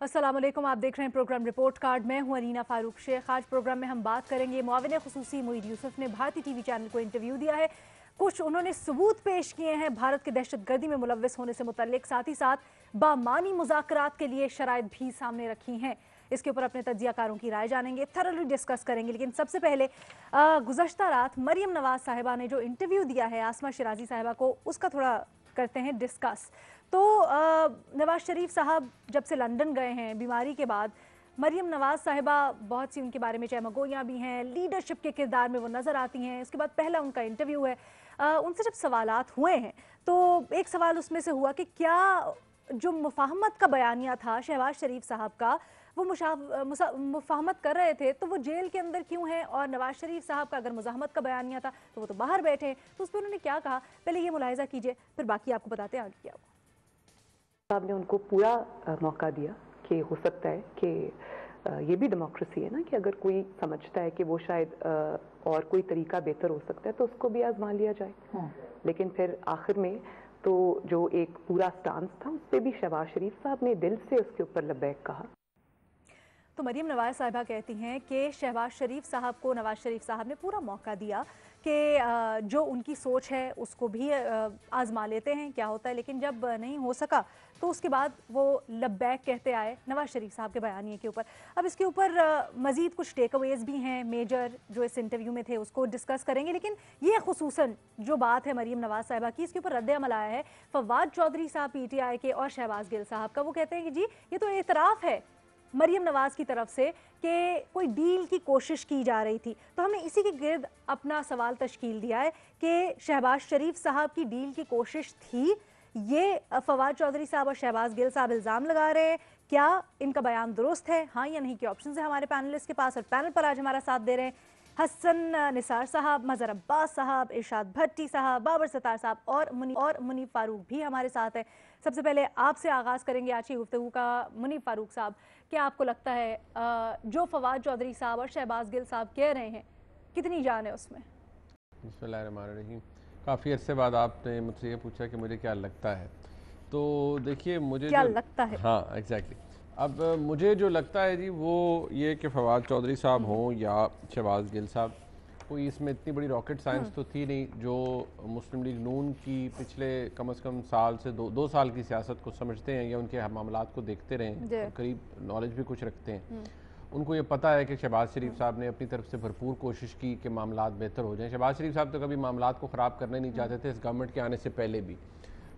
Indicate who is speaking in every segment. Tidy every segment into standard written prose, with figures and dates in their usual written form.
Speaker 1: अस्सलाम वालेकुम, आप देख रहे हैं प्रोग्राम रिपोर्ट कार्ड। मैं हूं अनीना फारूक शेख। आज प्रोग्राम में हम बात करेंगे मुआविन खुसूसी मुईद यूसुफ ने भारतीय टीवी चैनल को इंटरव्यू दिया है। कुछ उन्होंने सबूत पेश किए हैं भारत के दहशतगर्दी में मुलव्वस होने से मुतल्लिक, साथ ही साथ बामानी मुज़ाकरात के लिए शराइत भी सामने रखी हैं। इसके ऊपर अपने तज्जियाकारों की राय जानेंगे, थरली डिस्कस करेंगे। लेकिन सबसे पहले गुज़श्ता रात मरियम नवाज साहिबा ने जो इंटरव्यू दिया है आसमा शिराजी साहिबा को, उसका थोड़ा करते हैं डिस्कस। तो नवाज शरीफ साहब जब से लंदन गए हैं बीमारी के बाद, मरियम नवाज साहिबा बहुत सी उनके बारे में चहमगोइयाँ भी हैं, लीडरशिप के किरदार में वो नज़र आती हैं। उसके बाद पहला उनका इंटरव्यू है, उनसे जब सवालात हुए हैं तो एक सवाल उसमें से हुआ कि क्या जो मुफाहमत का बयानिया था शहबाज शरीफ साहब का, वो मुफाहमत कर रहे थे तो वो जेल के अंदर क्यों हैं, और नवाज शरीफ साहब का अगर मुजाहमत का बयानिया था तो वो तो बाहर बैठे हैं। तो उस पर उन्होंने क्या कहा, पहले ये मुलाहिजा कीजिए, फिर बाकी आपको बताते हैं आगे क्या हुआ।
Speaker 2: साहब ने उनको पूरा मौका दिया कि हो सकता है कि ये भी डेमोक्रेसी है ना कि अगर कोई समझता है कि वो शायद और कोई तरीका बेहतर हो सकता है तो उसको भी आजमा लिया जाए। लेकिन फिर आखिर में तो जो एक पूरा स्टांस था उस पर भी शहबाज शरीफ साहब ने दिल से उसके ऊपर लब्बैक कहा।
Speaker 1: तो मरियम नवाज साहिबा कहती हैं कि शहबाज शरीफ साहब को नवाज शरीफ साहब ने पूरा मौका दिया कि जो उनकी सोच है उसको भी आजमा लेते हैं क्या होता है, लेकिन जब नहीं हो सका तो उसके बाद वो लब्बैक कहते आए नवाज शरीफ साहब के बयानिए के ऊपर। अब इसके ऊपर मज़ीद कुछ टेक अवेज भी हैं मेजर जो इस इंटरव्यू में थे, उसको डिस्कस करेंगे। लेकिन ये खुसूसन जो बात है मरियम नवाज साहिबा की, इसके ऊपर रद्द अमल आया है फवाद चौधरी साहब PTI के और शहबाज गिल साहब का। वो कहते हैं कि जी ये तो एतराफ़ है मरियम नवाज की तरफ से कि कोई डील की कोशिश की जा रही थी। तो हमने इसी के गिर्द अपना सवाल तश्कील दिया है कि शहबाज शरीफ साहब की डील की कोशिश थी, ये फवाद चौधरी साहब और शहबाज गिल साहब इल्ज़ाम लगा रहे हैं। क्या इनका बयान दुरुस्त है, हाँ या नहीं के ऑप्शन है हमारे पैनलिस्ट के पास। और पैनल पर आज हमारा साथ दे रहे हैं हसन निसार साहब, मज़हर अब्बास साहब, इरशाद भट्टी साहब, बाबर सत्तार साहब और मुनीफ फारूक भी हमारे साथ है। सबसे पहले आपसे आगाज़ करेंगे आज की गुफ्तगू का। मुनीफ फारूक साहब, क्या आपको लगता है जो फवाद चौधरी साहब और शहबाज गिल साहब कह रहे हैं कितनी जान है उसमें?
Speaker 3: बिस्मिल्लाहिर्रहमानिर्रहीम। काफ़ी अरसे बाद आपने मुझसे ये पूछा कि मुझे क्या लगता है, तो देखिए मुझे
Speaker 1: क्या
Speaker 3: जो
Speaker 1: लगता है,
Speaker 3: हाँ एग्जैक्टली अब मुझे जो लगता है जी वो ये कि फवाद चौधरी साहब हों या शहबाज गिल साहब, कोई इसमें इतनी बड़ी रॉकेट साइंस तो थी नहीं। जो मुस्लिम लीग नून की पिछले कम से कम साल से दो साल की सियासत को समझते हैं या उनके मामलात को देखते रहे हैं, करीब नॉलेज भी कुछ रखते हैं, उनको ये पता है कि शहबाज शरीफ साहब ने अपनी तरफ से भरपूर कोशिश की कि मामलात बेहतर हो जाएं। शहबाज शरीफ साहब तो कभी मामलात को ख़राब करने नहीं चाहते थे, इस गवर्नमेंट के आने से पहले भी।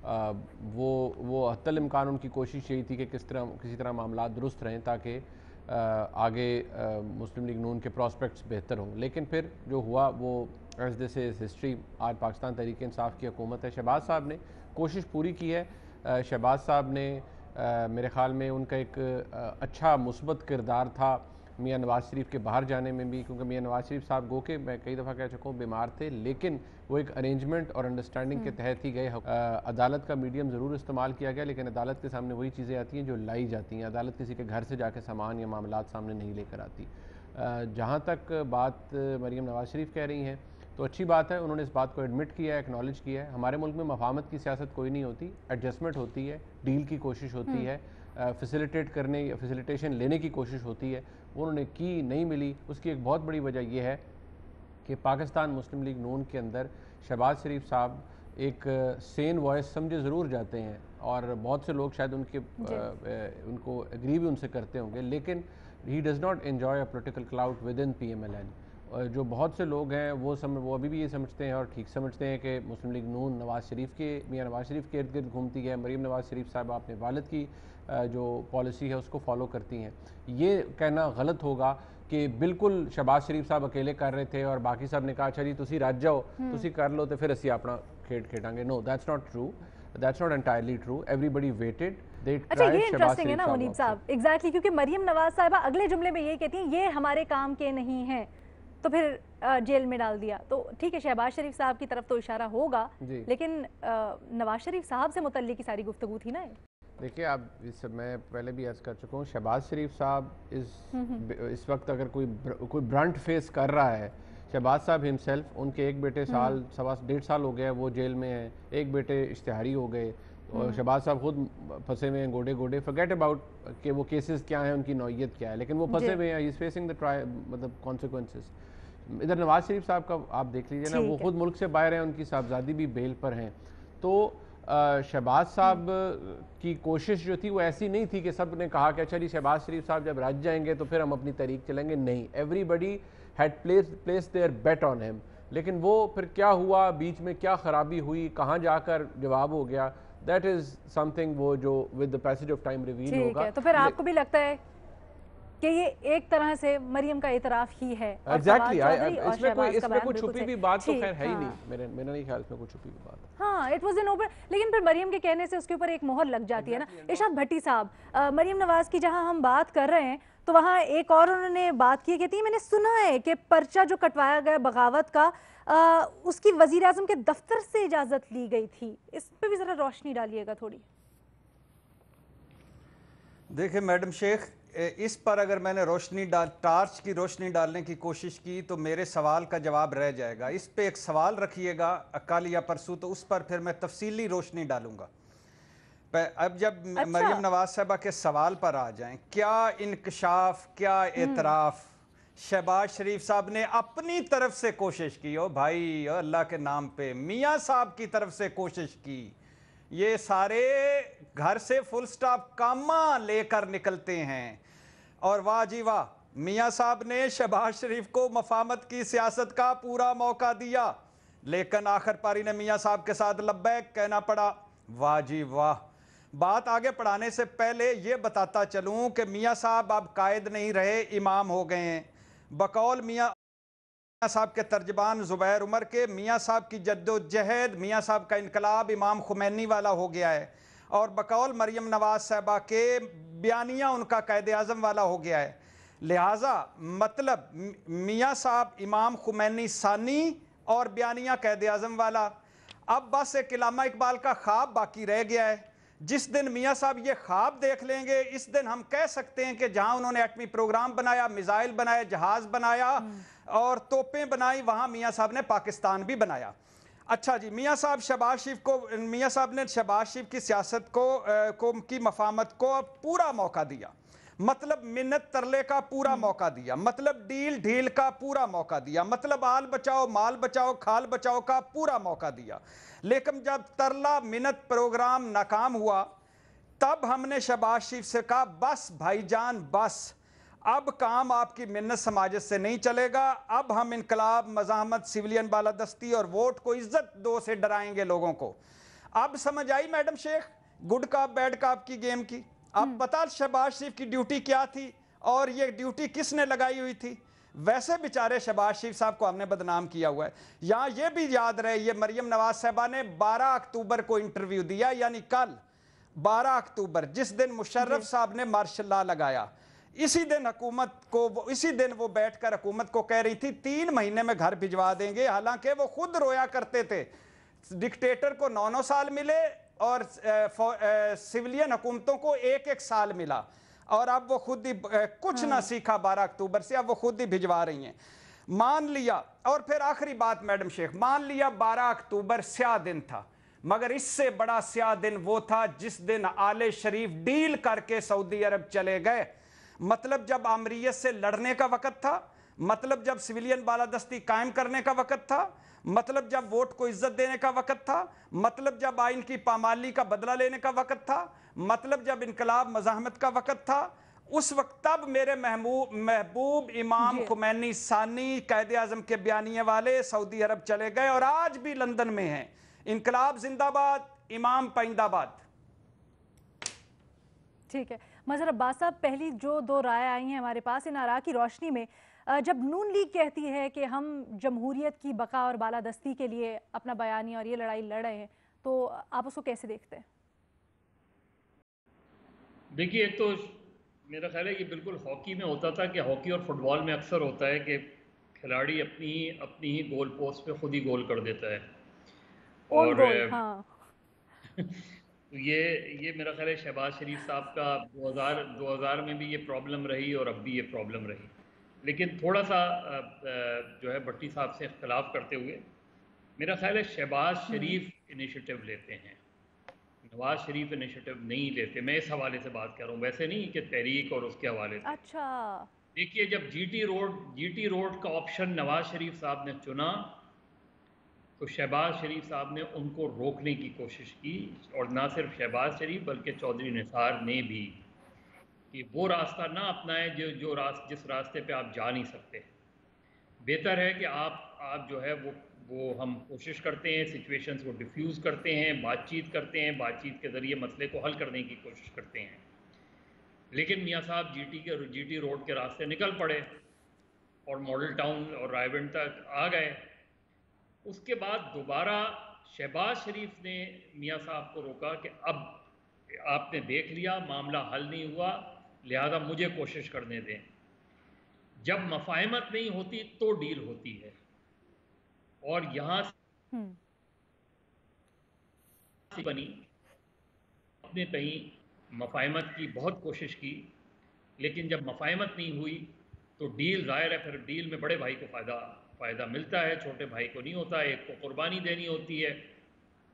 Speaker 3: वो हत्तल इम्कान उनकी कोशिश यही थी कि किसी तरह मामलात दुरुस्त रहें ताकि आगे मुस्लिम लीग नून के प्रॉस्पेक्ट्स बेहतर हों। लेकिन फिर जो हुआ वो एज दिस इज़ हिस्ट्री, आज पाकिस्तान तहरीक इंसाफ की हुकूमत है। शहबाज साहब ने कोशिश पूरी की है। शहबाज साहब ने मेरे ख़्याल में उनका एक अच्छा मुस्बत किरदार था मियाँ नवाज़ शरीफ के बाहर जाने में भी, क्योंकि मियाँ नवाज़ शरीफ साहब गो के मैं कई दफ़ा कह चुका हूँ बीमार थे, लेकिन वो एक अरेंजमेंट और अंडरस्टैंडिंग के तहत ही गए। अदालत का मीडियम ज़रूर इस्तेमाल किया गया, लेकिन अदालत के सामने वही चीज़ें आती हैं जो लाई जाती हैं। अदालत किसी के घर से जाके सामान या मामलात सामने नहीं लेकर आती। जहाँ तक बात मरियम नवाज़ शरीफ कह रही हैं तो अच्छी बात है, उन्होंने इस बात को एडमिट किया है, एक्नॉलेज किया है। हमारे मुल्क में मफाहमत की सियासत कोई नहीं होती, एडजस्टमेंट होती है, डील की कोशिश होती है, फैसिलिटेट करने या फैसिलिटेशन लेने की कोशिश होती है। उन्होंने की, नहीं मिली। उसकी एक बहुत बड़ी वजह यह है कि पाकिस्तान मुस्लिम लीग नून के अंदर शहबाज शरीफ साहब एक सेन वॉइस समझे ज़रूर जाते हैं, और बहुत से लोग शायद उनको एग्री भी उनसे करते होंगे, लेकिन he does not enjoy a political cloud with in PMLN। और जो बहुत से लोग हैं वो अभी भी ये समझते हैं और ठीक समझते हैं कि मुस्लिम लीग नून मियाँ नवाज़ शरीफ के इर्द गिर्द घूमती है। मरीम नवाज़ शरीफ साहब अपने वालिद की जो पॉलिसी है उसको फॉलो करती हैं। ये कहना गलत होगा कि बिल्कुल शहबाज शरीफ साहब अकेले कर रहे थे और बाकी साहब ने कहा अच्छा जी तुसी रज जाओ, तुसी कर लो तो फिर असी अपना खेड खेडांगे। No, that's not true, that's not entirely true. Everybody waited.
Speaker 1: अच्छा, ये इंटरेस्टिंग है ना मुनीब साहब, एग्जैक्टली, क्योंकि मरियम नवाज साहिबा अगले जुमले में ये कहती हैं ये हमारे काम के नहीं हैं, तो फिर जेल में डाल दिया। तो ठीक है, शहबाज शरीफ साहब की तरफ तो इशारा होगा, लेकिन नवाज शरीफ साहब से मुतल्लिक की सारी गुफ्तगू थी ना।
Speaker 3: देखिए, आप मैं पहले भी अर्ज़ कर चुका हूँ, शहबाज शरीफ साहब इस वक्त अगर कोई ब्रंट फेस कर रहा है, शहबाज साहब हिमसेल्फ, उनके एक बेटे सवा डेढ़ साल हो गया वो जेल में है, एक बेटे इश्तिहारी हो गए, और शहबाज साहब खुद फंसे हुए हैं गोडे गोडे, फॉरगेट अबाउट कि वो केसेस क्या हैं, उनकी नौयत क्या है, लेकिन वो फंसे हुए हैं, he is facing the try मतलब कॉन्सिक्वेंसेस। इधर नवाज शरीफ साहब का आप देख लीजिए ना, वो खुद मुल्क से बाहर हैं, उनकी साहबजादी भी बेल पर हैं। तो शहबाज साहब की कोशिश जो थी वो ऐसी नहीं थी कि सब ने कहा कि अच्छा जी शहबाज शरीफ साहब जब रज जाएंगे तो फिर हम अपनी तरीक चलेंगे, नहीं, everybody had place their bet on him. लेकिन वो फिर क्या हुआ, बीच में क्या खराबी हुई, कहाँ जाकर जवाब हो गया, दैट इज समथिंग वो जो with the passage of time reveal होगा।
Speaker 1: तो फिर आपको भी लगता है कि ये एक तरह से मरियम का इतराफ ही है?
Speaker 3: एग्जैक्टली, इसमें कोई छुपी हुई बात तो खैर है ही नहीं, मेरा नहीं ख्याल इसमें कोई छुपी हुई बात।
Speaker 1: हाँ, इट वाज एन ओपन, लेकिन फिर मरियम के कहने से उसके ऊपर एक मोहर लग जाती है ना। इरशाद भट्टी साहब, मरियम नवाज की जहां हम बात कर रहे हैं तो वहां एक और उन्होंने बात की, कहती है मैंने सुना है कि पर्चा जो कटवाया गया बगावत का, उसकी वजीर आजम के दफ्तर से इजाजत ली गई थी। इस पे भी जरा रोशनी डालिएगा थोड़ी।
Speaker 4: देखिए मैडम शेख, इस पर अगर मैंने टार्च की रोशनी डालने की कोशिश की तो मेरे सवाल का जवाब रह जाएगा। इस पे एक सवाल रखिएगा कल या परसों, तो उस पर फिर मैं तफसीली रोशनी डालूंगा। अब जब मरियम नवाज साहबा के सवाल पर आ जाएं, क्या इंकशाफ, क्या एतराफ शहबाज शरीफ साहब ने अपनी तरफ से कोशिश की? ओ भाई, ओ अल्लाह के नाम पे, मियाँ साहब की तरफ से कोशिश की। ये सारे घर से फुल स्टॉप कामा लेकर निकलते हैं और वाह जी वाह, मियाँ साहब ने शहबाज शरीफ को मफामत की सियासत का पूरा मौका दिया, लेकिन आखिर पारी ने मियाँ साहब के साथ लब्बैक कहना पड़ा। वाह जी वाह। बात आगे बढ़ाने से पहले ये बताता चलूं कि मियाँ साहब अब कायद नहीं रहे, इमाम हो गए हैं। बकौल मियाँ साहब के तर्जबान ज़ुबैर उमर के, मियाँ साहब की जद्दोजहद, मियाँ साहब का इनकलाब इमाम खुमैनी वाला हो गया है, और बकौल मरियम नवाज साहबा के बयानिया उनका कायद आज़म वाला हो गया है। लिहाजा मतलब मियाँ साहब इमाम खुमैनी सानी और बयानिया कायद आज़म वाला। अब बस एक इल्लामा इकबाल का ख्वाब बाकी रह गया है। जिस दिन मियाँ साहब ये ख्वाब देख लेंगे, इस दिन हम कह सकते हैं कि जहां उन्होंने एटमी प्रोग्राम बनाया, मिसाइल बनाए, जहाज बनाया और तोपें बनाई, वहां मियाँ साहब ने पाकिस्तान भी बनाया। अच्छा जी, मियाँ साहब ने शहबाज शरीफ की सियासत को की मफामत को पूरा मौका दिया, मतलब मिन्नत तरले का पूरा मौका दिया, मतलब डील ढील का पूरा मौका दिया, मतलब आल बचाओ माल बचाओ खाल बचाओ का पूरा मौका दिया। लेकिन जब तरला मिन्नत प्रोग्राम नाकाम हुआ, तब हमने शहबाज शरीफ से कहा बस भाईजान बस, अब काम आपकी मिन्नत समाजत से नहीं चलेगा, अब हम इनकलाब, मज़ाहमत, सिविलियन बालादस्ती और वोट को इज्जत दो से डराएंगे लोगों को। अब समझ आई madam Sheikh good cop bad cop की गेम की? अब पता शहबाज शरीफ की ड्यूटी क्या थी और ये ड्यूटी किसने लगाई हुई थी? वैसे बेचारे शहबाज शरीफ साहब को हमने बदनाम किया हुआ है। यहाँ ये भी याद रहे, ये मरियम नवाज साहबा ने 12 अक्टूबर को इंटरव्यू दिया, यानी कल 12 अक्टूबर, जिस दिन मुशर्रफ साहब ने मार्शल लॉ लगाया, इसी दिन वो बैठकर हुकूमत को कह रही थी 3 महीने में घर भिजवा देंगे। हालांकि वो खुद रोया करते थे, डिक्टेटर को 9-9 साल मिले और सिविलियन हुकूमतों को 1-1 साल मिला, और अब वो खुद ही कुछ ना सीखा 12 अक्टूबर से, अब वो खुद ही भिजवा रही हैं। मान लिया, और फिर आखिरी बात मैडम शेख, मान लिया 12 अक्टूबर स्याह दिन था, मगर इससे बड़ा स्याह दिन वो था जिस दिन आले शरीफ डील करके सऊदी अरब चले गए। मतलब जब आमरीयत से लड़ने का वक़्त था, मतलब जब सिविलियन बालादस्ती कायम करने का वक़्त था, मतलब जब वोट को इज्जत देने का वक़्त था, मतलब जब आइन की पामाली का बदला लेने का वक़्त था, मतलब जब इनकलाब मज़ाहमत का वक़्त था, उस वक्त तब मेरे महबूब इमाम खुमैनी सानी कायदे आज़म के बयानिए वाले सऊदी अरब चले गए और आज भी लंदन में हैं। इनकलाब जिंदाबाद, इमाम पाइंदाबाद।
Speaker 1: ठीक है मजहर अब्बास साहब, पहली जो 2 राय आई हैं हमारे पास इन आरा की रोशनी में, जब नून लीग कहती है कि हम जमहूरियत की बका और बालादस्ती के लिए अपना बयानी और ये लड़ाई लड़ रहे हैं, तो आप उसको कैसे देखते हैं?
Speaker 5: देखिए, एक तो मेरा ख्याल है कि बिल्कुल हॉकी में होता था कि हॉकी और फुटबॉल में अक्सर होता है कि खिलाड़ी अपनी ही गोल पोस्ट पे खुद ही गोल कर देता है, और
Speaker 1: हाँ।
Speaker 5: तो ये मेरा ख्याल है शहबाज शरीफ साहब का 2000 में भी ये प्रॉब्लम रही और अब भी ये प्रॉब्लम रही। लेकिन थोड़ा सा जो है भट्टी साहब से इख्तलाफ करते हुए, मेरा ख्याल है शहबाज शरीफ इनिशिएटिव लेते हैं। नवाज शरीफ इनिशिएटिव नहीं लेते। मैं इस हवाले से बात कर रहा हूँ, वैसे नहीं कि तहरीक और उसके हवाले से।
Speaker 1: अच्छा।
Speaker 5: देखिए, जब जीटी रोड का ऑप्शन नवाज शरीफ साहब ने चुना तो शहबाज शरीफ साहब ने उनको रोकने की कोशिश की, और ना सिर्फ शहबाज शरीफ बल्कि चौधरी निसार ने भी, कि वो रास्ता ना अपनाएं जिस रास्ते पे आप जा नहीं सकते। बेहतर है कि आप जो है वो हम कोशिश करते हैं, सिचुएशंस को डिफ्यूज़ करते हैं, बातचीत करते हैं, बातचीत के ज़रिए मसले को हल करने की कोशिश करते हैं। लेकिन मियाँ साहब जीटी रोड के रास्ते निकल पड़े और मॉडल टाउन और रायगंज तक आ गए। उसके बाद दोबारा शहबाज शरीफ ने मियाँ साहब को रोका कि अब आपने देख लिया, मामला हल नहीं हुआ, लिहाजा मुझे कोशिश करने दें। जब मफाहमत नहीं होती तो डील होती है, और यहाँ
Speaker 1: हम्म।
Speaker 5: से बनी। अपने तहीं मफाहमत की बहुत कोशिश की, लेकिन जब मफाहमत नहीं हुई तो डील, ज़ाहिर है फिर डील में बड़े भाई को फ़ायदा मिलता है, छोटे भाई को नहीं होता, एक को कुर्बानी देनी होती है।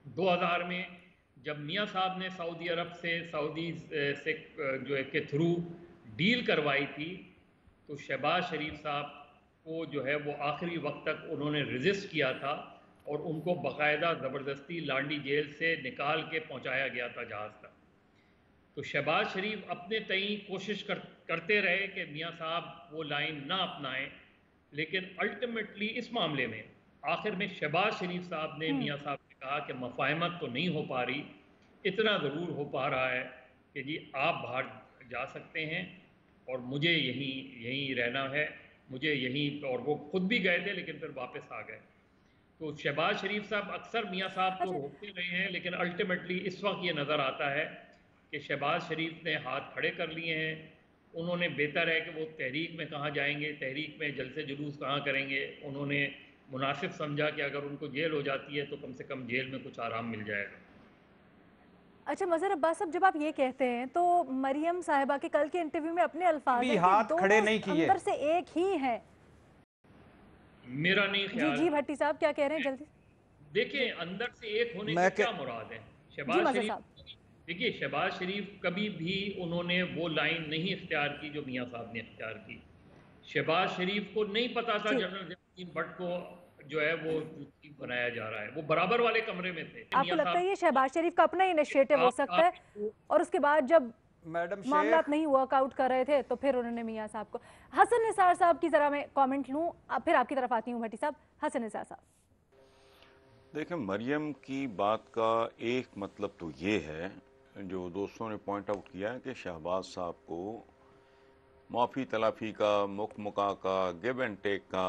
Speaker 5: 2000 में जब मियाँ साहब ने सऊदी अरब सऊदी से जो है के थ्रू डील करवाई थी, तो शहबाज शरीफ साहब को जो है वो आखिरी वक्त तक उन्होंने रेजिस्ट किया था, और उनको बाकायदा ज़बरदस्ती लांडी जेल से निकाल के पहुंचाया गया था जहाज़ तक। तो शहबाज शरीफ अपने तई कोशिश करते रहे कि मियाँ साहब वो लाइन ना अपनाएं, लेकिन अल्टीमेटली इस मामले में आखिर में शहबाज शरीफ साहब ने मियाँ साहब ने कहा कि मफाहमत तो नहीं हो पा रही, इतना ज़रूर हो पा रहा है कि जी आप बाहर जा सकते हैं और मुझे यहीं रहना है, मुझे यहीं। और वो खुद भी गए थे लेकिन फिर वापस आ गए। तो शहबाज शरीफ साहब अक्सर मियाँ साहब को
Speaker 1: अच्छा।
Speaker 5: रोकते रहे हैं, लेकिन अल्टीमेटली इस वक्त ये नज़र आता है कि शहबाज शरीफ ने हाथ खड़े कर लिए हैं। उन्होंने, बेहतर है कि वो तहरीक में कहाँ जाएंगे, तहरीक में जलसे जुलूस कहाँ करेंगे। उन्होंने मुनासिब समझा कि अगर उनको जेल हो जाती है तो कम से कम जेल में कुछ आराम मिल जाएगा।
Speaker 1: अच्छा मज़हर अब्बास साहब, जब आप ये कहते हैं तो मरियम साहिबा के कल के इंटरव्यू में अपने अल्फाज
Speaker 4: भी
Speaker 1: हैं कि
Speaker 4: हाथ खड़े
Speaker 1: दोनों
Speaker 4: नहीं किए।
Speaker 1: अंदर से एक ही हैं।
Speaker 5: मेरा नहीं
Speaker 1: जी
Speaker 5: ख्याल।
Speaker 1: जी भट्टी साहब क्या कह रहे हैं, जल्दी।
Speaker 5: देखिए,
Speaker 1: जी
Speaker 5: अंदर से एक होने
Speaker 4: मैं
Speaker 5: से
Speaker 4: के
Speaker 5: क्या मुराद है?
Speaker 1: जी
Speaker 5: शहबाज
Speaker 1: मज़हर
Speaker 5: शरीफ,
Speaker 1: साहब।
Speaker 5: देखिए शहबाज शरीफ कभी भी उन्होंने वो लाइन नहीं इख्तियार की जो मियाँ साहब ने इख्तियार की। शहबाज शरीफ को नहीं पता था
Speaker 1: जी,
Speaker 5: जनरल जयालुद्दीन भट्ट को जो है वो चीफ बनाया जा रहा है, वो बराबर वाले कमरे में थे
Speaker 1: आपको
Speaker 5: मियाँ
Speaker 1: लगता
Speaker 5: साहब।
Speaker 1: है ये शहबाज शरीफ का अपना इनिशिएटिव हो सकता है,
Speaker 5: आप
Speaker 1: और उसके बाद जब
Speaker 4: मैडम
Speaker 1: मामला
Speaker 4: शेख,
Speaker 1: नहीं वर्कआउट कर रहे थे तो फिर उन्होंने मियाँ साहब को। हसन निसार साहब की जरा मैं कमेंट लूँ, फिर आपकी तरफ आती हूँ भट्टी साहब। हसन निसार साहब।
Speaker 6: देखिए, मरियम की बात का एक मतलब तो ये है, जो दोस्तों ने पॉइंट आउट किया है, कि शहबाज साहब को माफ़ी तलाफ़ी का, मुका का, गिव एंड टेक का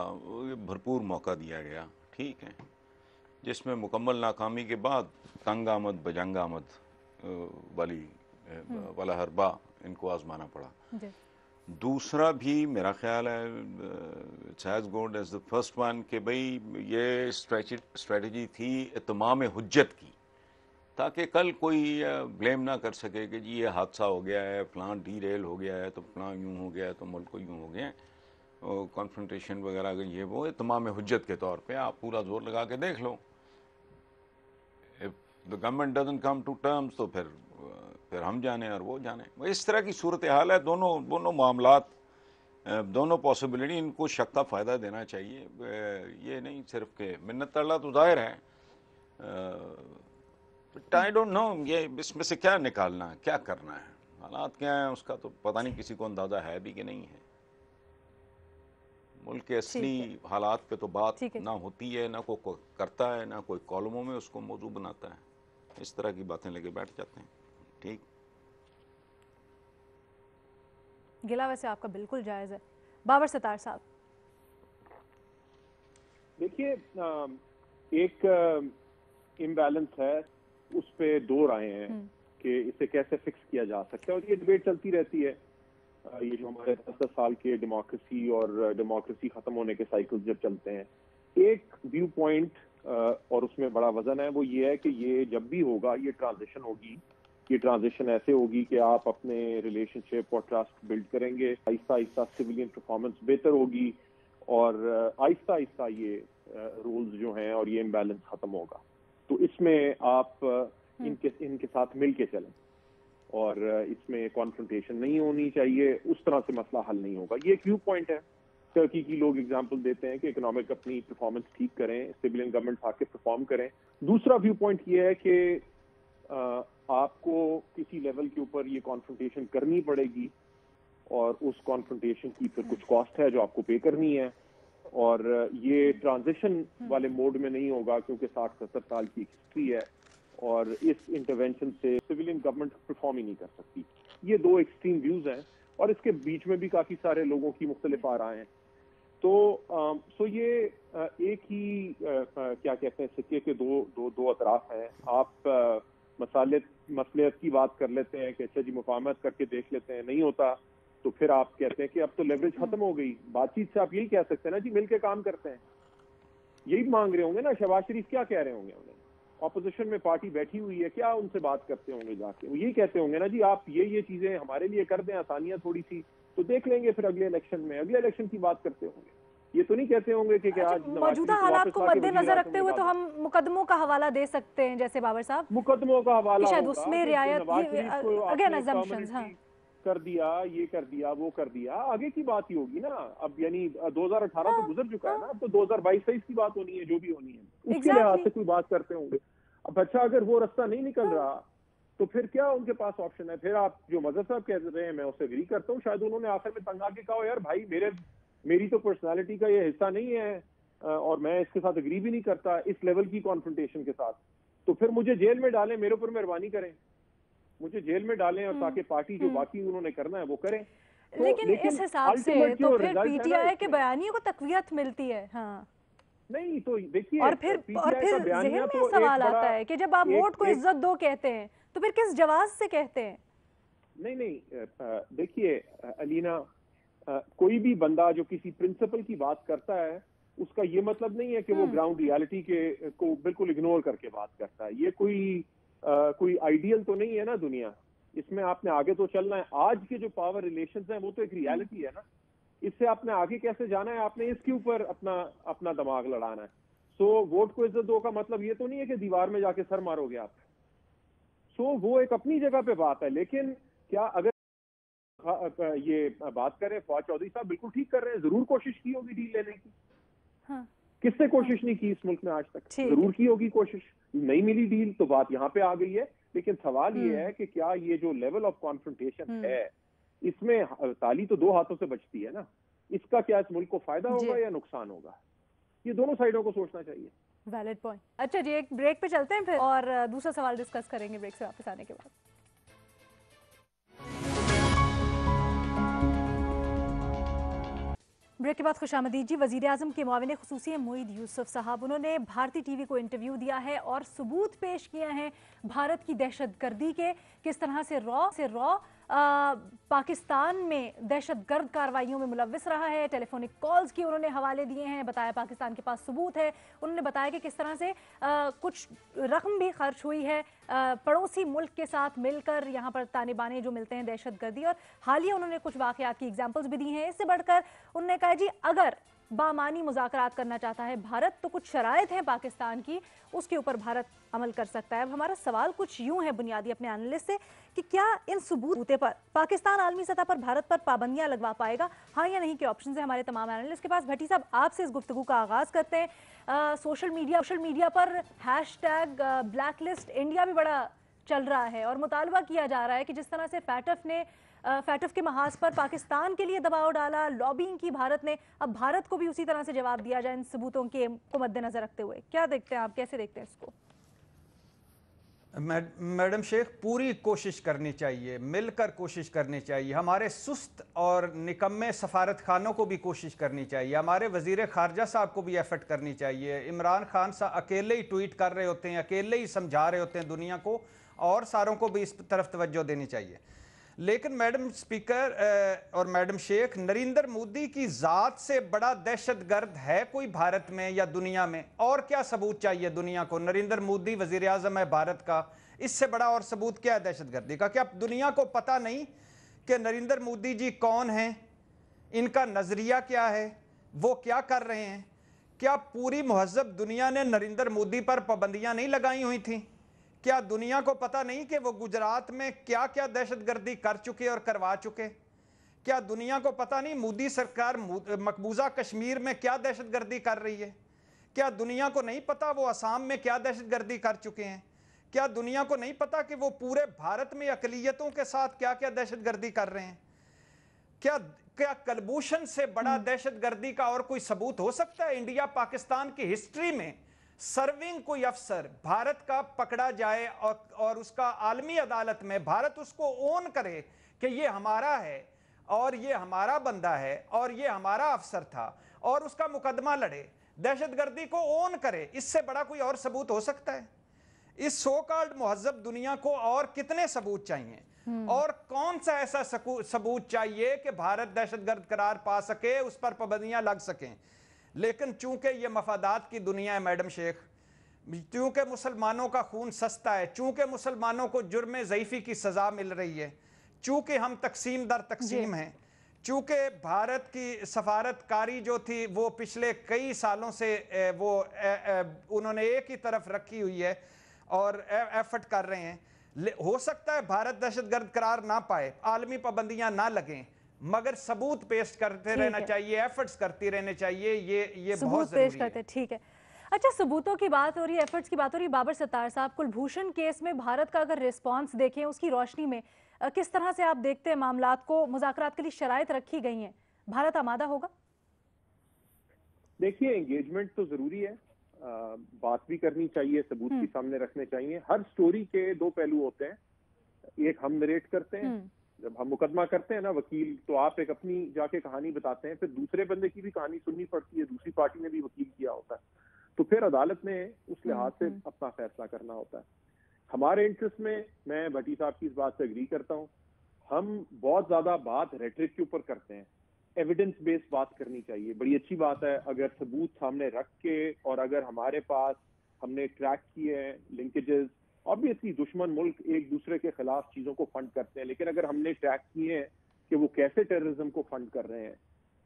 Speaker 6: भरपूर मौका दिया गया, ठीक है, जिसमें मुकम्मल नाकामी के बाद तंग आमद बजंग आमद वाला हरबा इनको आजमाना पड़ा।
Speaker 1: जी।
Speaker 6: दूसरा भी मेरा ख्याल है, it's as good as the first one, कि भाई ये स्ट्रेटजी थी इत्माम हुज्जत की, ताकि कल कोई ब्लेम ना कर सके कि जी ये हादसा हो गया है, फलां डीरेल हो गया है, तो फलां यूँ हो गया है, तो मुल्क को यूँ हो गया है, कॉन्फ्रंटेशन वगैरह अगर ये वो इत्माम हुज्जत के तौर पे आप पूरा जोर लगा के देख लो। If the government doesn't come to terms तो फिर हम जाने और वो जाने। इस तरह की सूरत हाल है। दोनों मामलात, दोनों पॉसिबिलिटी, इनको शक का फ़ायदा देना चाहिए। ये नहीं सिर्फ के मिन्नत अल्लाह तो जाहिर है, आई डोंट नो ये इसमें से क्या निकालना है, क्या करना है, हालात क्या है उसका तो पता नहीं, किसी को अंदाज़ा है भी कि नहीं है। मुल्क के असली हालात पे तो बात ना होती है, ना कोई करता है, ना कोई कॉलमों में उसको मौजू बनाता है, इस तरह की बातें लेके बैठ जाते हैं। ठीक,
Speaker 1: गिला वैसे आपका बिल्कुल जायज़ है। बाबर सत्तार साहब।
Speaker 7: देखिए, एक इम्बैलेंस है, उस पे दो राय हैं कि इसे कैसे फिक्स किया जा सकता है, और ये डिबेट चलती रहती है। ये जो हमारे 10-10 साल के डेमोक्रेसी और डेमोक्रेसी खत्म होने के साइकिल्स जब चलते हैं, एक व्यू पॉइंट और उसमें बड़ा वजन है, वो ये है कि ये जब भी होगा, ये ट्रांजिशन होगी, ये ट्रांजिशन ऐसे होगी कि आप अपने रिलेशनशिप और ट्रस्ट बिल्ड करेंगे, आहिस्ता आहिस्ता सिविलियन परफॉर्मेंस बेहतर होगी, और आहिस्ता आहिस्ता ये रूल्स जो हैं और ये इम्बैलेंस खत्म होगा। तो इसमें आप इनके साथ मिल के चलें और इसमें कॉन्फ्रंटेशन नहीं होनी चाहिए। उस तरह से मसला हल नहीं होगा। ये एक व्यू पॉइंट है। टर्की की लोग एग्जांपल देते हैं कि इकोनॉमिक अपनी परफॉर्मेंस ठीक करें, सिविलियन गवर्नमेंट आके परफॉर्म करें। दूसरा व्यू पॉइंट ये है कि आपको किसी लेवल के ऊपर ये कॉन्फ्रंटेशन करनी पड़ेगी और उस कॉन्फ्रंटेशन की फिर कुछ कॉस्ट है जो आपको पे करनी है, और ये ट्रांजिशन वाले मोड में नहीं होगा क्योंकि 60-70 साल की हिस्ट्री है और इस इंटरवेंशन से सिविलियन गवर्नमेंट परफॉर्म ही नहीं कर सकती। ये दो एक्सट्रीम व्यूज हैं और इसके बीच में भी काफी सारे लोगों की मुख्तलिफ आ रहे हैं। तो ये एक ही क्या कहते हैं सिक्के के दो अतराफ हैं। आप मसलियत की बात कर लेते हैं कि अच्छा जी मुफाहमत करके देख लेते हैं, नहीं होता तो फिर आप कहते हैं कि अब तो लेवरेज खत्म हो गई। बातचीत से आप यही कह सकते हैं ना जी मिलके काम करते हैं, यही मांग रहे होंगे ना। शहबाज शरीफ क्या कह रहे होंगे उन्हें, ऑपोजिशन में पार्टी बैठी हुई है, क्या उनसे बात करते होंगे जाके, वो यही कहते होंगे ना जी आप ये चीजें हमारे लिए कर दें आसानियां थोड़ी सी, तो देख लेंगे फिर अगले इलेक्शन की बात करते होंगे। ये तो नहीं कहते होंगे कि आज
Speaker 1: मौजूदा हालात को मद्देनजर रखते हुए तो हम मुकदमों का हवाला दे सकते हैं, जैसे बाबर साहब
Speaker 7: मुकदमों का हवाला
Speaker 1: शायद उसमें रियायत अगेन अजम्पशंस
Speaker 7: कर दिया, ये कर दिया, वो कर दिया, आगे की बात ही होगी ना। अब यानी 2018 तो गुजर चुका है ना, अब तो 2022-23 की बात होनी है, जो भी होनी है उसके लिहाज से कोई बात करते होंगे। अब अच्छा अगर वो रास्ता नहीं निकल रहा तो फिर क्या उनके पास ऑप्शन है? फिर आप जो मजहर साहब कह रहे हैं मैं उससे एग्री करता हूँ, शायद उन्होंने आखिर में तंग आके कहा यार भाई मेरी तो पर्सनालिटी का ये हिस्सा नहीं है और मैं इसके साथ एग्री भी नहीं करता इस लेवल की कॉन्फ्रंटेशन के साथ, तो फिर मुझे जेल में डालें, मेरे ऊपर मेहरबानी करें, मुझे जेल में डालें और ताकि पार्टी जो बाकी उन्होंने करना है वो करें।
Speaker 1: तो लेकिन इस हिसाब से तो फिर पीटीआई के बयानियों को तकवीयत मिलती है। हाँ
Speaker 7: नहीं तो देखिए
Speaker 1: और फिर ज़हन में सवाल आता है कि जब आप वोट को इज्जत दो कहते हैं तो फिर किस जवाब से कहते हैं?
Speaker 7: नहीं देखिए अलीना, कोई भी बंदा जो किसी प्रिंसिपल की बात करता है उसका ये मतलब नहीं है कि वो ग्राउंड रियलिटी को बिल्कुल इग्नोर करके बात करता है। ये कोई आइडियल तो नहीं है ना दुनिया, इसमें आपने आगे तो चलना है। आज के जो पावर रिलेशंस हैं वो तो एक रियलिटी है ना, इससे आपने आगे कैसे जाना है, आपने इसके ऊपर अपना दिमाग लड़ाना है। सो वोट को इज्जत दो का मतलब ये तो नहीं है कि दीवार में जाके सर मारोगे आप। सो वो एक अपनी जगह पे बात है, लेकिन क्या अगर ये बात करें फवाद चौधरी साहब बिल्कुल ठीक कर रहे हैं, जरूर कोशिश की होगी डील लेने की।
Speaker 1: हाँ।
Speaker 7: किसने कोशिश नहीं की इस मुल्क में आज तक? जरूर की होगी कोशिश, नहीं मिली डील तो बात यहाँ पे आ गई है। लेकिन सवाल ये है कि क्या ये जो लेवल ऑफ कॉन्फ्रंटेशन है इसमें ताली तो दो हाथों से बचती है ना, इसका क्या इस मुल्क को फायदा होगा या नुकसान होगा, ये दोनों साइडों को सोचना चाहिए।
Speaker 1: Valid point. अच्छा जी एक ब्रेक पे चलते हैं फिर और दूसरा सवाल डिस्कस करेंगे ब्रेक से वापस आने के बाद। ब्रेक के बाद खुशामदीद जी। वज़ीर आज़म के मुआविन ख़ुसूसी मोईद यूसुफ साहब, उन्होंने भारतीय टीवी को इंटरव्यू दिया है और सबूत पेश किए हैं भारत की दहशतगर्दी के, किस तरह से रॉ पाकिस्तान में दहशतगर्द कार्रवाइयों में मुलव्विस रहा है। टेलीफोनिक कॉल्स की उन्होंने हवाले दिए हैं, बताया पाकिस्तान के पास सबूत है। उन्होंने बताया कि किस तरह से कुछ रकम भी खर्च हुई है पड़ोसी मुल्क के साथ मिलकर, यहाँ पर ताने बाने जो मिलते हैं दहशतगर्दी, और हालिया उन्होंने कुछ वाक़यात की एग्जाम्पल्स भी दी हैं। इससे बढ़कर उन्होंने कहा जी अगर बामानी मुज़ाकरात करना चाहता है भारत तो कुछ शराइत हैं पाकिस्तान की, उसके ऊपर भारत अमल कर सकता है। अब हमारा सवाल कुछ यूं है बुनियादी अपने एनालिस्ट से कि क्या इन सबूत पर पाकिस्तान आलमी सतह पर भारत पर पाबंदियां लगवा पाएगा, हाँ या नहीं के ऑप्शन है हमारे तमाम एनालिस्ट के पास। भट्टी साहब आपसे इस गुफ्तगू का आगाज़ करते हैं। सोशल मीडिया पर हैशटैग ब्लैकलिस्ट इंडिया भी बड़ा चल रहा है और मुतालबा किया जा रहा है कि जिस तरह से फैटफ के महाज पर पाकिस्तान के लिए दबाव डाला, लॉबिंग की भारत ने, अब भारत को भी उसी तरह से जवाब दिया जाए इन सबूतों के को मद्देनजर रखते हुए। क्या देखते हैं आप, कैसे देखते हैं इसको?
Speaker 4: मैडम शेख, पूरी कोशिश करनी चाहिए, मिलकर कोशिश करनी चाहिए। हमारे सुस्त और निकम्मे सफारत खानों को भी कोशिश करनी चाहिए, हमारे वजीर खारजा साहब को भी एफर्ट करनी चाहिए। इमरान खान साहब अकेले ही ट्वीट कर रहे होते हैं, अकेले ही समझा रहे होते हैं दुनिया को, और सारों को भी इस तरफ तवज्जो देनी चाहिए। लेकिन मैडम स्पीकर और मैडम शेख, नरेंद्र मोदी की ज़ात से बड़ा दहशतगर्द है कोई भारत में या दुनिया में? और क्या सबूत चाहिए दुनिया को? नरेंद्र मोदी वज़ीर आज़म है भारत का, इससे बड़ा और सबूत क्या है दहशतगर्दी का? क्या दुनिया को पता नहीं कि नरेंद्र मोदी जी कौन हैं, इनका नज़रिया क्या है, वो क्या कर रहे हैं? क्या पूरी महज़ब दुनिया ने नरेंद्र मोदी पर पाबंदियाँ नहीं लगाई हुई थी? क्या दुनिया को पता नहीं कि वो गुजरात में क्या क्या दहशतगर्दी कर चुके और करवा चुके? क्या दुनिया को पता नहीं मोदी सरकार मकबूजा कश्मीर में क्या दहशतगर्दी कर रही है? क्या दुनिया को नहीं पता वो असम में क्या दहशतगर्दी कर चुके हैं? क्या दुनिया को नहीं पता कि वो पूरे भारत में अकलियतों के साथ क्या क्या दहशतगर्दी कर रहे हैं? क्या कलभूषण से बड़ा दहशतगर्दी का और कोई सबूत हो सकता है? इंडिया पाकिस्तान की हिस्ट्री में सर्विंग कोई अफसर भारत का पकड़ा जाए और उसका आलमी अदालत में भारत उसको ओन करे कि ये हमारा है और ये हमारा बंदा है और ये हमारा अफसर था और उसका मुकदमा लड़े, दहशतगर्दी को ओन करे, इससे बड़ा कोई और सबूत हो सकता है? इस सो कॉल्ड मुहज्जब दुनिया को और कितने सबूत चाहिए और कौन सा ऐसा सबूत चाहिए कि भारत दहशतगर्द करार पा सके, उस पर पाबंदियां लग सकें? लेकिन चूंकि ये मफादात की दुनिया है मैडम शेख, चूंकि मुसलमानों का खून सस्ता है, चूंकि मुसलमानों को जुर्म ज़ईफ़ी की सज़ा मिल रही है, चूंकि हम तकसीम दर तकसीम हैं, चूंकि भारत की सफारतकारी जो थी वो पिछले कई सालों से उन्होंने एक ही तरफ रखी हुई है और एफर्ट कर रहे हैं, हो सकता है भारत दहशतगर्द करार ना पाए, आलमी पाबंदियां ना लगें, मगर सबूत पेश करते रहना चाहिए, एफर्ट्स करती रहने चाहिए, ये बहुत जरूरी है।
Speaker 1: ठीक है। अच्छा, सबूतों की बात हो रही है, एफर्ट्स की बात हो रही है। बाबर सत्तार साहब, कुलभूषण केस में भारत का अगर रिस्पांस देखें, उसकी रोशनी में किस तरह से आप देखते हैं मामलात को? मुज़ाकरात के लिए शराइत रखी गई हैं, भारत आमादा होगा?
Speaker 7: देखिए, एंगेजमेंट तो जरूरी है, बात भी करनी चाहिए, सबूत भी सामने रखने चाहिए। हर स्टोरी के दो पहलू होते हैं, एक हम नरेट करते हैं, जब हम मुकदमा करते हैं ना वकील, तो आप एक अपनी जाके कहानी बताते हैं, फिर दूसरे बंदे की भी कहानी सुननी पड़ती है, दूसरी पार्टी ने भी वकील किया होता है, तो फिर अदालत ने उस लिहाज से अपना फैसला करना होता है। हमारे इंटरेस्ट में, मैं भट्टी साहब की इस बात से एग्री करता हूँ, हम बहुत ज्यादा बात रेटरिक के ऊपर करते हैं, एविडेंस बेस्ड बात करनी चाहिए। बड़ी अच्छी बात है अगर सबूत सामने रख के, और अगर हमारे पास हमने ट्रैक किए हैं लिंकेजेस, ऑब्वियसली दुश्मन मुल्क एक दूसरे के खिलाफ चीजों को फंड करते हैं, लेकिन अगर हमने ट्रैक किए हैं कि वो कैसे टेररिज्म को फंड कर रहे हैं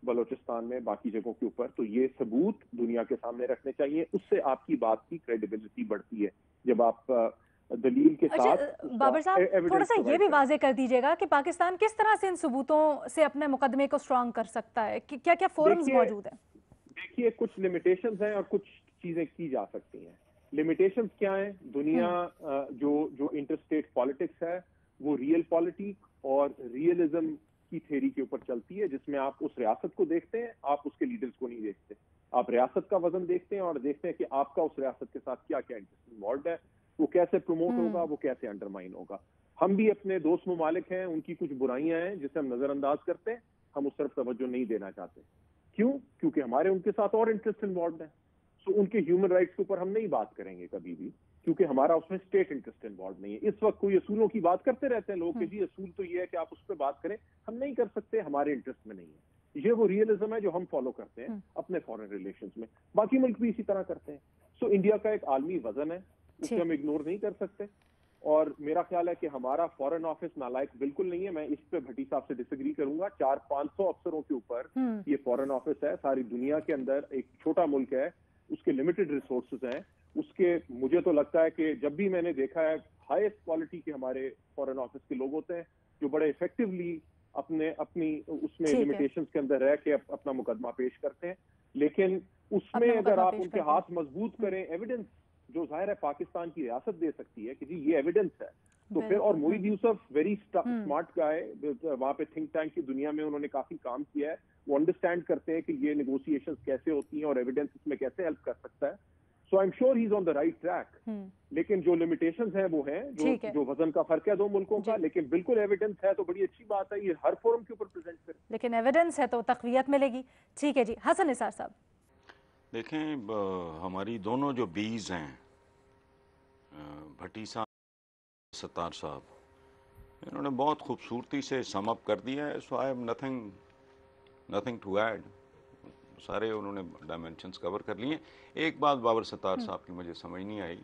Speaker 7: बलोचिस्तान में, बाकी जगहों के ऊपर, तो ये सबूत दुनिया के सामने रखने चाहिए। उससे आपकी बात की क्रेडिबिलिटी बढ़ती है जब आप दलील के साथ।
Speaker 1: बाबर साहब, थोड़ा सा ये भी वाजे कर दीजिएगा कि पाकिस्तान किस तरह से इन सबूतों से अपने मुकदमे को स्ट्रांग कर सकता है, क्या क्या फोरम्स मौजूद हैं?
Speaker 7: देखिए, कुछ लिमिटेशंस हैं और कुछ चीजें की जा सकती हैं। लिमिटेशंस क्या हैं? दुनिया जो इंटरस्टेट पॉलिटिक्स है वो रियल पॉलिटिक और रियलिज्म की थ्योरी के ऊपर चलती है, जिसमें आप उस रियासत को देखते हैं, आप उसके लीडर्स को नहीं देखते। आप रियासत का वजन देखते हैं और देखते हैं कि आपका उस रियासत के साथ क्या क्या इंटरेस्ट इन्वॉल्व है, वो कैसे प्रमोट होगा, वो कैसे अंडरमाइन होगा। हम भी अपने दोस्त ममालिक हैं, उनकी कुछ बुराइयां हैं जिसे हम नजरअंदाज करते हैं, हम उस तरफ तवज्जो नहीं देना चाहते। क्यों? क्योंकि हमारे उनके साथ और इंटरेस्ट इन्वॉल्व है। सो उनके ह्यूमन राइट्स के ऊपर हम नहीं बात करेंगे कभी भी, क्योंकि हमारा उसमें स्टेट इंटरेस्ट इन्वॉल्व नहीं है। इस वक्त कोई असूलों की बात करते रहते हैं लोग कि जी असूल तो ये है कि आप उस पर बात करें, हम नहीं कर सकते, हमारे इंटरेस्ट में नहीं है। ये वो रियलिज्म है जो हम फॉलो करते हैं अपने फॉरेन रिलेशंस में, बाकी मुल्क भी इसी तरह करते हैं। सो इंडिया का एक आलमी वजन है, उसे हम इग्नोर नहीं कर सकते। और मेरा ख्याल है कि हमारा फॉरेन ऑफिस नालायक बिल्कुल नहीं है। मैं इस पे भट्टी साहब से डिसएग्री करूंगा। 400-500 अफसरों के ऊपर ये फॉरेन ऑफिस है, सारी दुनिया के अंदर एक छोटा मुल्क है, उसके लिमिटेड रिसोर्सेज हैं, उसके मुझे तो लगता है कि जब भी मैंने देखा है हाईएस्ट क्वालिटी के हमारे फॉरेन ऑफिस के लोग होते हैं जो बड़े इफेक्टिवली अपनी उसमें लिमिटेशंस के अंदर रह के अपना मुकदमा पेश करते हैं। लेकिन उसमें अगर आप उनके हाथ मजबूत करें, एविडेंस जो जाहिर है पाकिस्तान की रियासत दे सकती है कि जी ये एविडेंस है, तो फिर, और Moeed Yusuf very smart guy, वहाँ पे थिंक टैंक की दुनिया में उन्होंने काफी काम किया है, वो अंडरस्टैंड करते हैं कि ये नेगोशिएशंस कैसे होती हैं और एविडेंस इसमें कैसे हेल्प कर सकता है। So I am sure he is on the right track. लेकिन जो लिमिटेशंस हैं वो हैं, जो वजन का फर्क है दो मुल्कों का, लेकिन बिल्कुल एविडेंस है तो बड़ी अच्छी बात है, ये हर फोरम के ऊपर प्रेजेंट करें।
Speaker 1: लेकिन एविडेंस है तो तक़वियत मिलेगी। ठीक है जी, हसन निसार साहब।
Speaker 6: देखें, हमारी दोनों जो बीज हैं, भट्टी साहब, सत्तार साहब, इन्होंने बहुत खूबसूरती से सम अप कर दिया है। So I have nothing to add. सारे उन्होंने डायमेंशंस कवर कर लिए। एक बात बाबर सत्तार साहब की मुझे समझ नहीं आई,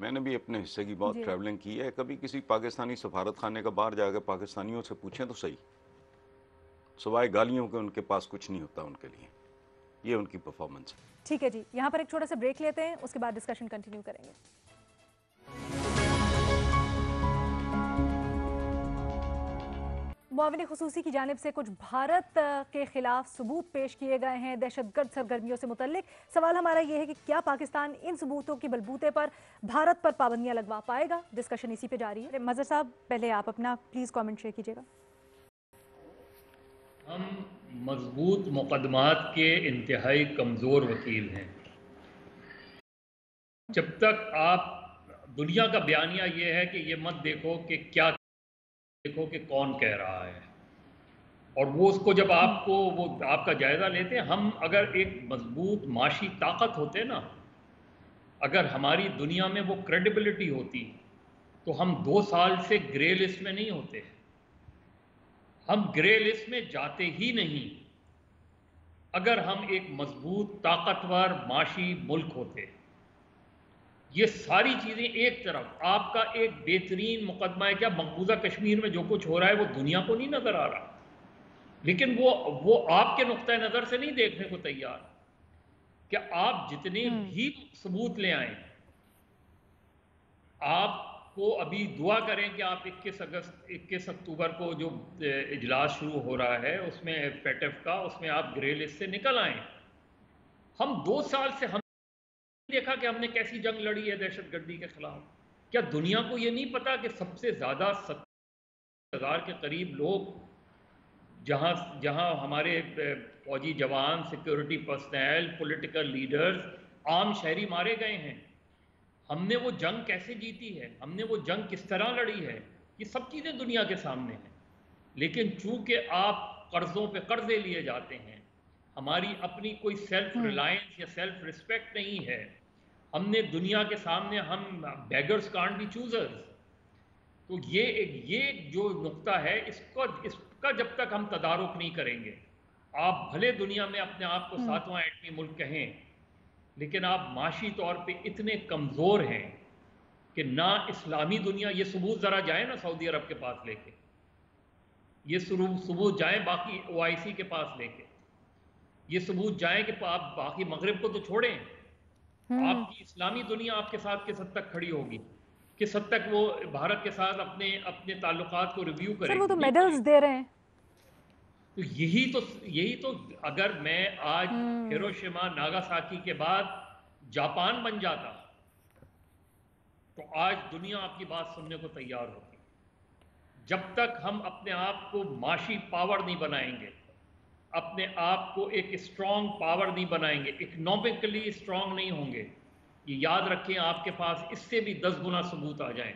Speaker 6: मैंने भी अपने हिस्से की बहुत ट्रैवलिंग की है, कभी किसी पाकिस्तानी सफारत खाने का बाहर जाकर पाकिस्तानियों से पूछें तो सही, सिवाय गालियों के उनके पास कुछ नहीं होता उनके लिए। ये उनकी परफॉर्मेंस है।
Speaker 1: ठीक है जी, यहाँ पर एक छोटा सा ब्रेक लेते हैं, उसके बाद डिस्कशन कंटिन्यू करेंगे। मुआविन खुसूसी की जानिब से कुछ भारत के खिलाफ सबूत पेश किए गए हैं दहशतगर्द सरगर्मियों से मुतल्लिक। सवाल हमारा ये है कि क्या पाकिस्तान इन सबूतों के बलबूते पर भारत पर पाबंदियां लगवा पाएगा? डिस्कशन इसी पे जारी है। मजहर साहब, पहले आप अपना प्लीज कमेंट शेयर कीजिएगा।
Speaker 5: हम मजबूत मुकदमात के इंतहाई कमज़ोर वकील हैं। जब तक आप दुनिया का बयानिया ये है कि ये मत देखो कि क्या, देखो कि कौन कह रहा है, और वो उसको जब आपको वो आपका जायज़ा लेते हैं। हम अगर एक मजबूत माशी ताकत होते ना, अगर हमारी दुनिया में वो क्रेडिबिलिटी होती, तो हम 2 साल से ग्रे लिस्ट में नहीं होते। हम ग्रे लिस्ट में जाते ही नहीं अगर हम एक मजबूत ताकतवर माशी मुल्क होते। ये सारी चीज़ें एक तरफ, आपका एक बेहतरीन मुकदमा है, क्या मकबूजा कश्मीर में जो कुछ हो रहा है वो दुनिया को नहीं नज़र आ रहा, लेकिन वो आपके नुक्ता नज़र से नहीं देखने को तैयार। क्या आप जितने भी सबूत ले आए, आपको अभी दुआ करें कि आप 21 अक्टूबर को जो इजलास शुरू हो रहा है उसमें पेटेफ का, उसमें आप ग्रे लिस्ट से निकल आए। हम 2 साल से हम देखा कि हमने कैसी जंग लड़ी है दहशतगर्दी के खिलाफ। क्या दुनिया को यह नहीं पता कि सबसे ज्यादा 70,000 के करीब लोग, जहां हमारे फौजी जवान, सिक्योरिटी पर्सनल, पॉलिटिकल लीडर्स, आम शहरी मारे गए हैं। हमने वो जंग कैसे जीती है, हमने वो जंग किस तरह लड़ी है, ये सब चीजें दुनिया के सामने हैं। लेकिन चूंकि आप कर्जों पे कर्जे लिए जाते हैं, हमारी अपनी कोई सेल्फ रिलायंस या सेल्फ रिस्पेक्ट नहीं है। हमने दुनिया के सामने, हम बेगर्स कांट बी चूजर्स। तो ये जो नुक्ता है, इसका जब तक हम तदारुक नहीं करेंगे, आप भले दुनिया में अपने आप को 7वां एटमी मुल्क कहें, लेकिन आप माशी तौर पे इतने कमजोर हैं कि ना इस्लामी दुनिया, ये सबूत जरा जाए ना सऊदी अरब के पास लेके, ये सबूत जाए बाकी OIC के पास लेके, ये सबूत जाए कि आप बाकी मगरिब को तो छोड़ें, आपकी इस्लामी दुनिया आपके साथ किस हद तक खड़ी होगी, किस हद तक वो भारत के साथ अपने ताल्लुकात को रिव्यू करेगी।
Speaker 1: वो तो मेडल्स दे रहे हैं।
Speaker 5: तो यही तो अगर मैं आज हिरोशिमा नागासाकी के बाद जापान बन जाता, तो आज दुनिया आपकी बात सुनने को तैयार होती। जब तक हम अपने आप को माशी पावर नहीं बनाएंगे, अपने आप को एक स्ट्रॉन्ग पावर नहीं बनाएंगे, इकोनॉमिकली स्ट्रॉन्ग नहीं होंगे, ये याद रखें, आपके पास इससे भी 10 गुना सबूत आ जाएं,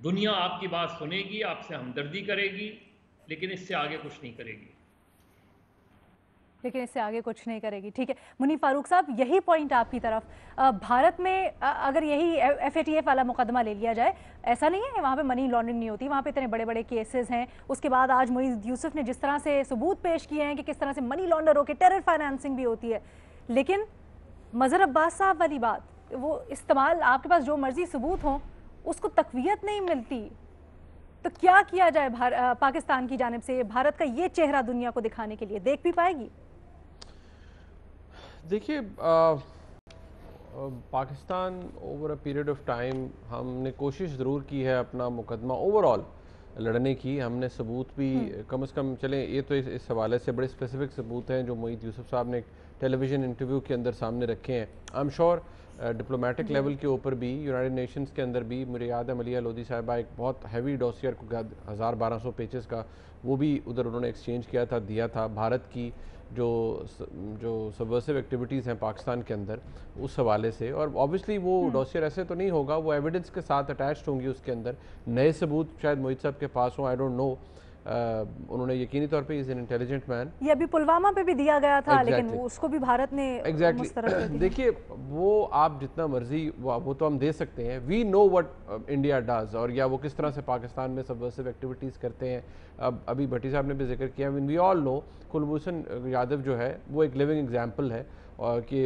Speaker 5: दुनिया आपकी बात सुनेगी, आपसे हमदर्दी करेगी, लेकिन इससे आगे कुछ नहीं करेगी।
Speaker 1: ठीक है मुनीफ फारूक साहब, यही पॉइंट आपकी तरफ, भारत में अगर यही FATF वाला मुकदमा ले लिया जाए, ऐसा नहीं है वहाँ पे मनी लॉन्ड्रिंग नहीं होती, वहाँ पे इतने बड़े बड़े केसेस हैं। उसके बाद आज मोईज यूसुफ ने जिस तरह से सबूत पेश किए हैं कि किस तरह से मनी लॉन्डर होकर टेरर फाइनेंसिंग भी होती है, लेकिन मजहर अब्बास साहब वाली बात, वो इस्तेमाल, आपके पास जो मर्जी सबूत हो, उसको तकवीयत नहीं मिलती। तो क्या किया जाए पाकिस्तान की जानिब से? भारत का ये चेहरा दुनिया को दिखाने के लिए देख भी पाएगी?
Speaker 3: देखिए, Pakistan over a period of time हमने कोशिश ज़रूर की है अपना मुकदमा ओवरऑल लड़ने की। हमने सबूत भी कम से कम, चलें ये तो इस हवाले से बड़े स्पेसिफिक सबूत हैं जो मोईद यूसुफ साहब ने टेलीविज़न इंटरव्यू के अंदर सामने रखे हैं। आई एम श्योर डिप्लोमेटिक लेवल के ऊपर भी, यूनाइटेड नेशंस के अंदर भी, मुझे याद है मलिया लोधी साहिबा एक बहुत हैवी डॉसियर को 1000-1200 पेजेस का, वो भी उधर उन्होंने एक्सचेंज किया था, दिया था। भारत की जो सबवर्सिव एक्टिविटीज़ हैं पाकिस्तान के अंदर, उस हवाले से, और ऑब्वियसली वो डॉसियर ऐसे तो नहीं होगा, वो एविडेंस के साथ अटैच्ड होंगी उसके अंदर। नए सबूत शायद मोहित साहब के पास हो, आई डोंट नो। उन्होंने यकीनी तौर पे इज एन इंटेलिजेंट मैन।
Speaker 1: ये अभी पुलवामा पे भी दिया गया था, लेकिन उसको भी भारत ने
Speaker 3: देखिए, वो आप जितना मर्जी वो तो हम दे सकते हैं, we know what India does, और या वो किस तरह से पाकिस्तान में सबवर्सिव एक्टिविटीज़ करते हैं। अब अभी भट्टी साहब ने भी जिक्र किया, we all know Kulbhushan Jadhav जो है वो एक लिविंग एग्जाम्पल है, और कि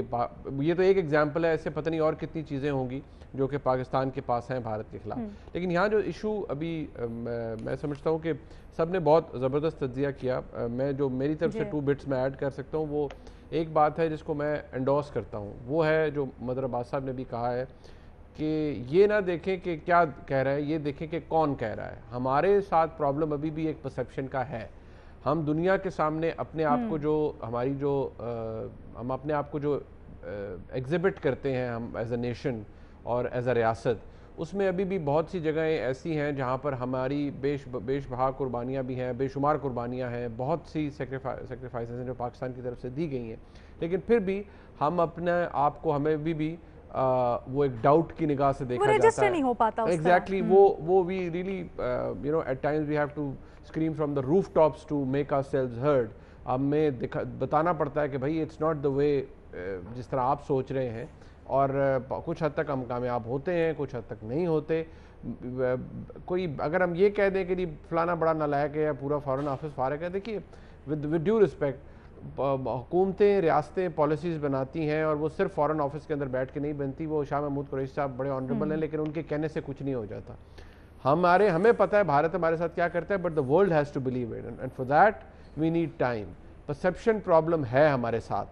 Speaker 3: ये तो एक एग्जाम्पल है, ऐसे पता नहीं और कितनी चीज़ें होंगी जो कि पाकिस्तान के पास हैं भारत के खिलाफ। लेकिन यहाँ जो इशू अभी मैं समझता हूँ कि सब ने बहुत ज़बरदस्त तज्जिया किया। मैं जो मेरी तरफ से 2 बिट्स में ऐड कर सकता हूँ, वो एक बात है जिसको मैं एंडोर्स करता हूँ, वो है जो मदर अब्बास साहब ने भी कहा है कि ये ना देखें कि क्या कह रहा है, ये देखें कि कौन कह रहा है। हमारे साथ प्रॉब्लम अभी भी एक परसेप्शन का है। हम दुनिया के सामने अपने आप को जो हमारी जो हम अपने आप को जो एग्जिबिट करते हैं हम एज अ नेशन और एज अ रियासत, उसमें अभी भी बहुत सी जगहें ऐसी हैं जहाँ पर हमारी बेशबहा कुर्बानियाँ भी हैं, बेशुमार कुर्बानियाँ हैं, बहुत सी सेक्रीफाइसेस हैं जो पाकिस्तान की तरफ से दी गई हैं, लेकिन फिर भी हम अपने आप को हमें भी वो एक डाउट की निगाह से देखा जाता है।
Speaker 1: नहीं हो पाता
Speaker 3: एग्जैक्टली वो we really you know at times we have to scream from the roof tops to make ourselves heard. हमें बताना पड़ता है कि भाई इट्स नॉट द वे जिस तरह आप सोच रहे हैं, और कुछ हद तक हम कामयाब होते हैं, कुछ हद तक नहीं होते। कोई अगर हम ये कह दें कि फलाना बड़ा नालायक है या पूरा फॉरेन ऑफिस फारग है, देखिए विद ड्यू रिस्पेक्ट, हुकूमतें रियासतें पॉलिसीज़ बनाती हैं और वो सिर्फ फॉरेन ऑफिस के अंदर बैठ के नहीं बनती। वो शाह महमूद कुरैशी साहब बड़े ऑनरेबल हैं, लेकिन उनके कहने से कुछ नहीं हो जाता। हमें पता है भारत हमारे साथ क्या करता है, but the world has to believe it, and for that we need time. Perception problem है हमारे साथ,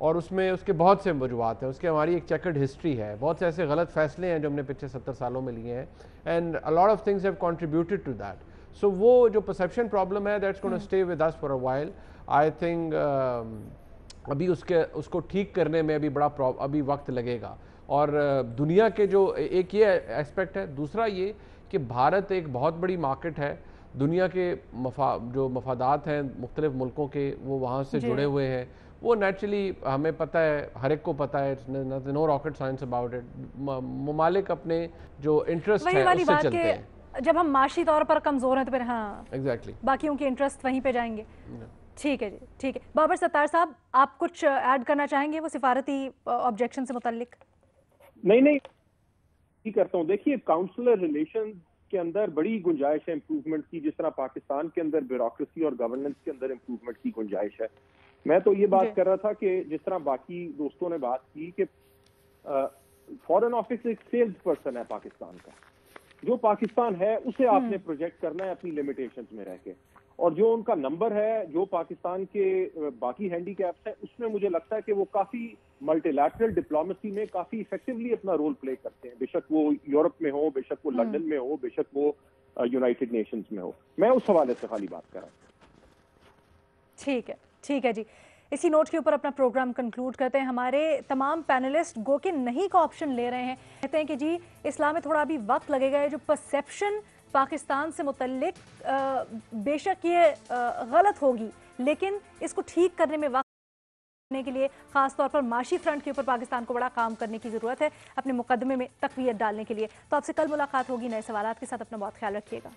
Speaker 3: और उसमें उसके बहुत से वजूहत हैं। उसके हमारी एक चेकर्ड हिस्ट्री है, बहुत से ऐसे गलत फैसले हैं जो हमने पिछले 70 सालों में लिए हैं, and a lot of things have contributed to that. So वो जो परसेप्शन प्रॉब्लम है, that's gonna stay with us for a while. I think अभी उसको ठीक करने में अभी वक्त लगेगा। और दुनिया के जो एक ये एस्पेक्ट है, दूसरा ये कि भारत एक बहुत बड़ी मार्केट है, दुनिया के जो मफादात हैं मुख्तलिफ मुल्कों के, वो वहाँ से जुड़े हुए हैं। वो नेचुरली हमें पता है, हर एक को पता है, no rocket science about it. ममालिक अपने जो इंटरेस्ट है उससे चलते हैं।
Speaker 1: जब हम माशी तौर पर कमज़ोर हैं तो फिर हाँ
Speaker 3: एग्जैक्टली
Speaker 1: बाकियों के इंटरेस्ट वहीं पे जाएंगे। ठीक है जी, ठीक है। बाबर सत्तार साहब, आप कुछ ऐड करना चाहेंगे वो सिफारती ऑब्जेक्शन से मुतल्लिक?
Speaker 7: नहीं करता हूँ। देखिए, काउंसलर रिलेशन के अंदर बड़ी गुंजाइश है इम्प्रूवमेंट की, जिस तरह पाकिस्तान के अंदर ब्यूरोक्रेसी और गवर्नेंस के अंदर इम्प्रूवमेंट की गुंजाइश है। मैं तो ये बात कर रहा था कि जिस तरह बाकी दोस्तों ने बात की कि फॉरेन ऑफिस एक सेल्स पर्सन है पाकिस्तान का। जो पाकिस्तान है उसे आपने प्रोजेक्ट करना है अपनी लिमिटेशंस में रह के, और जो उनका नंबर है, जो पाकिस्तान के बाकी हैंडीकैप्स हैं, उसमें मुझे लगता है कि वो काफी मल्टीलैटरल डिप्लोमेसी में काफी इफेक्टिवली अपना रोल प्ले करते हैं, बेशक वो यूरोप में हो, बेशक वो लंदन में हो, बेशक वो यूनाइटेड नेशंस में हो। मैं उस हवाले से खाली बात कर रहा हूँ।
Speaker 1: ठीक है जी। इसी नोट के ऊपर अपना प्रोग्राम कंक्लूड करते हैं। हमारे तमाम पैनलिस्ट गो के नहीं का ऑप्शन ले रहे हैं, कहते हैं कि जी इस्लाम में थोड़ा अभी वक्त लगेगा। ये जो परसेप्शन पाकिस्तान से मुतल्लिक बेशक ये गलत होगी, लेकिन इसको ठीक करने में वक्त करने के लिए खास तौर पर माशी फ्रंट के ऊपर पाकिस्तान को बड़ा काम करने की ज़रूरत है, अपने मुकदमे में तक़वियत डालने के लिए। तो आपसे कल मुलाकात होगी नए सवालात के साथ। अपना बहुत ख्याल रखिएगा।